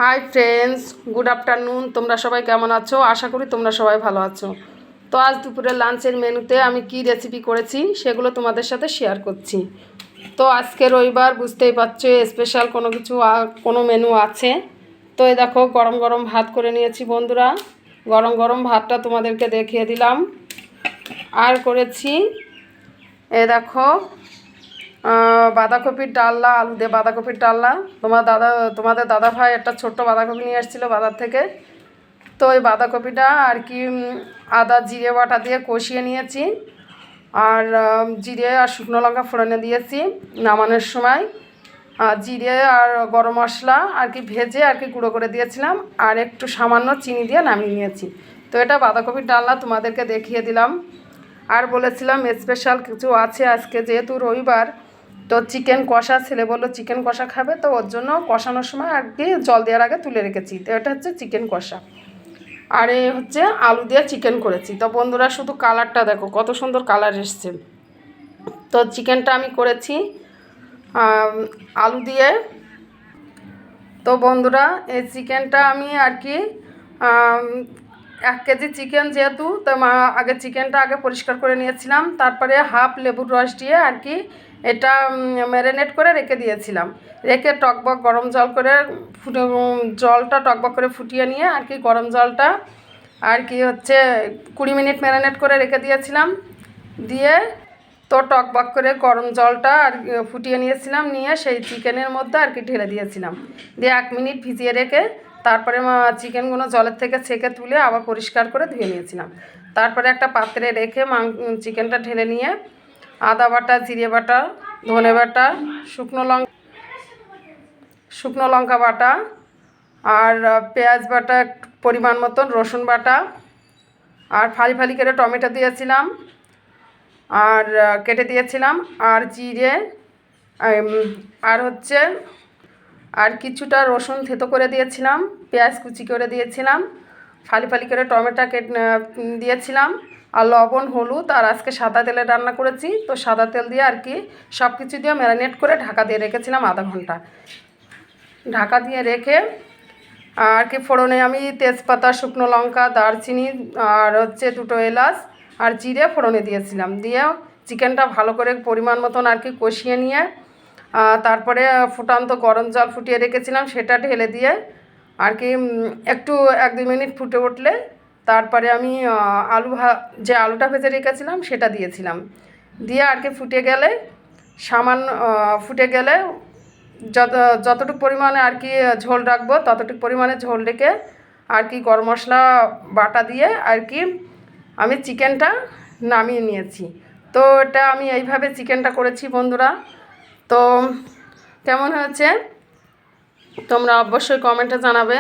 Hi friends, good afternoon. তোমরা সবাই কেমন আছো? আশা করি তোমরা সবাই ভালো আছো। তো আজ দুপুরে লাঞ্চের মেনুতে আমি কি রেসিপি করেছি সেগুলো তোমাদের সাথে শেয়ার করছি। তো আজকে রবিবার, বুঝতেই পারছো স্পেশাল কোনো মেনু আছে। তো এই দেখো, গরম গরম ভাত করে নিয়েছি বন্ধুরা। গরম গরম ভাতটা তোমাদেরকে দেখিয়ে দিলাম। আর করেছি এই দেখো বাঁধাকপির ডালনা, আলু দিয়ে বাঁধাকপির ডালনা। তোমাদের দাদা ভাই একটা ছোট্ট বাঁধাকপি নিয়ে এসেছিলো বাজার থেকে। তো ওই বাঁধাকপিটা আর কি আদা জিরে বাটা দিয়ে কষিয়ে নিয়েছি। আর জিরে আর শুকনো লঙ্কা ফোড়নে দিয়েছি নামানোর সময়। জিরে আর গরম মশলা আর কি ভেজে আর কি গুঁড়ো করে দিয়েছিলাম, আর একটু সামান্য চিনি দিয়ে নামিয়ে নিয়েছি। তো এটা বাঁধাকপির ডালনা তোমাদেরকে দেখিয়ে দিলাম। আর বলেছিলাম স্পেশাল কিছু আছে আজকে, যেহেতু রবিবার। তো চিকেন কষা, ছেলে বললো চিকেন কষা খাবে, তো ওর জন্য কষানোর সময় আর কি জল দেওয়ার আগে তুলে রেখেছি। তো এটা হচ্ছে চিকেন কষা। আর এ হচ্ছে আলু দিয়ে চিকেন করেছি। তো বন্ধুরা শুধু কালারটা দেখো, কত সুন্দর কালার এসছে। তো চিকেনটা আমি করেছি আলু দিয়ে। তো বন্ধুরা এই চিকেনটা আমি আর কি 1 কেজি চিকেন যেহেতু, তো আগে চিকেনটা পরিষ্কার করে নিয়েছিলাম। তারপরে হাফ লেবুর রস দিয়ে আর কি এটা ম্যারিনেট করে রেখে দিয়েছিলাম। রেখে টকবক গরম জল করে জলটা টকবক করে ফুটিয়ে নিয়ে আর কি গরম জলটা আর কি হচ্ছে 20 মিনিট ম্যারিনেট করে রেখে দিয়েছিলাম। দিয়ে তো টকবক করে গরম জলটা আর ফুটিয়ে নিয়েছিলাম, নিয়ে সেই চিকেনের মধ্যে আর কি ঢেলে দিয়েছিলাম। দিয়ে 1 মিনিট ভিজিয়ে রেখে তারপরে চিকেনগুলো জলের থেকে ছেঁকে তুলে আবার পরিষ্কার করে ধুয়ে নিয়েছিলাম। তারপরে একটা পাত্রে রেখে চিকেনটা ঢেলে নিয়ে আদা বাটা, জিরে বাটা, ধনে বাটা, শুকনো লঙ্কা বাটা, আর পেঁয়াজ বাটা পরিমাণ মতন, রসুন বাটা, আর ফালি ফালি করে টমেটো দিয়েছিলাম আর কেটে দিয়েছিলাম, আর জিরে, আর হচ্ছে আর কিছুটা রসুন থেতো করে দিয়েছিলাম, পেঁয়াজ কুচি করে দিয়েছিলাম, ফালি ফালি করে টমেটো দিয়েছিলাম, আর লবণ, হলুদ। আর আজকে সাদা তেলে রান্না করেছি, তো সাদা তেল দিয়ে আর কি সব কিছু দিয়ে ম্যারিনেট করে ঢাকা দিয়ে রেখেছিলাম আধা ঘন্টা। ঢাকা দিয়ে রেখে আর কি ফোড়নে আমি তেজপাতা, শুকনো লঙ্কা, দারচিনি, আর হচ্ছে 2টো এলাচ আর জিরে ফোড়নে দিয়েছিলাম। দিয়ে চিকেনটা ভালো করে পরিমাণ মতন আর কি কষিয়ে নিয়ে তারপরে ফুটান্ত গরম জল ফুটিয়ে রেখেছিলাম সেটা ঢেলে দিয়ে আর কি একটু 1-2 মিনিট ফুটে উঠলে তারপরে আমি যে আলুটা ভেজে রেখেছিলাম সেটা দিয়েছিলাম। দিয়ে আর কি ফুটে গেলে যতটুকু পরিমাণে আর কি ঝোল রাখবো ততটুকু পরিমাণে ঝোল রেখে আর কি গরম মশলা বাটা দিয়ে আর কি আমি চিকেনটা নামিয়ে নিয়েছি। তো এটা আমি এইভাবে চিকেনটা করেছি বন্ধুরা। তো কেমন হয়েছে তোমরা অবশ্যই কমেন্টে জানাবে।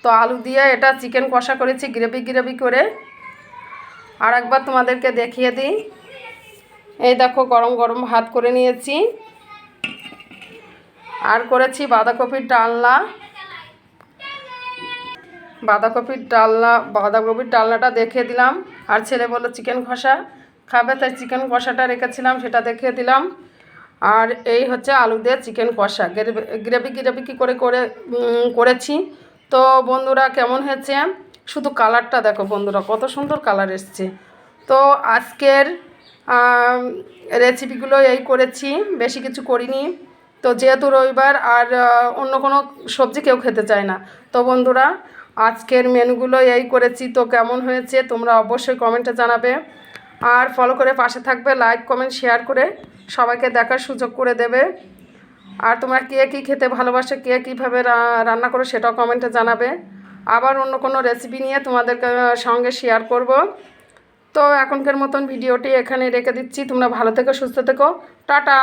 তো আলু দিয়ে এটা চিকেন কষা করেছি গ্রেভি করে। আর একবার তোমাদেরকে দেখিয়ে দিই। এই দেখো, গরম গরম ভাত করে নিয়েছি, আর করেছি বাঁধাকপির ডালনাটা দেখিয়ে দিলাম। আর ছেলে বললো চিকেন কষা খাবে, তাই চিকেন কষাটা রেখেছিলাম সেটা দেখিয়ে দিলাম। আর এই হচ্ছে আলু দিয়ে চিকেন কষা গ্রেভি কী করে করেছি। তো বন্ধুরা কেমন হয়েছে শুধু কালারটা দেখো বন্ধুরা, কত সুন্দর কালার এসছে। তো আজকের রেসিপিগুলো এই করেছি, বেশি কিছু করিনি। তো যেহেতু রবিবার আর অন্য কোনো সবজি কেউ খেতে চায় না, তো বন্ধুরা আজকের মেনুগুলো এই করেছি। তো কেমন হয়েছে তোমরা অবশ্যই কমেন্টে জানাবে। আর ফলো করে পাশে থাকবে, লাইক কমেন্ট শেয়ার করে সবাইকে দেখার সুযোগ করে দেবে। আর তোমরা কে কী খেতে ভালোবাসে, কে কীভাবে রান্না করো সেটাও কমেন্টে জানাবে। আবার অন্য কোনো রেসিপি নিয়ে তোমাদের সঙ্গে শেয়ার করব। তো এখনকার মতন ভিডিওটি এখানে রেখে দিচ্ছি। তোমরা ভালো থেকো, সুস্থ থেকো, টাটা।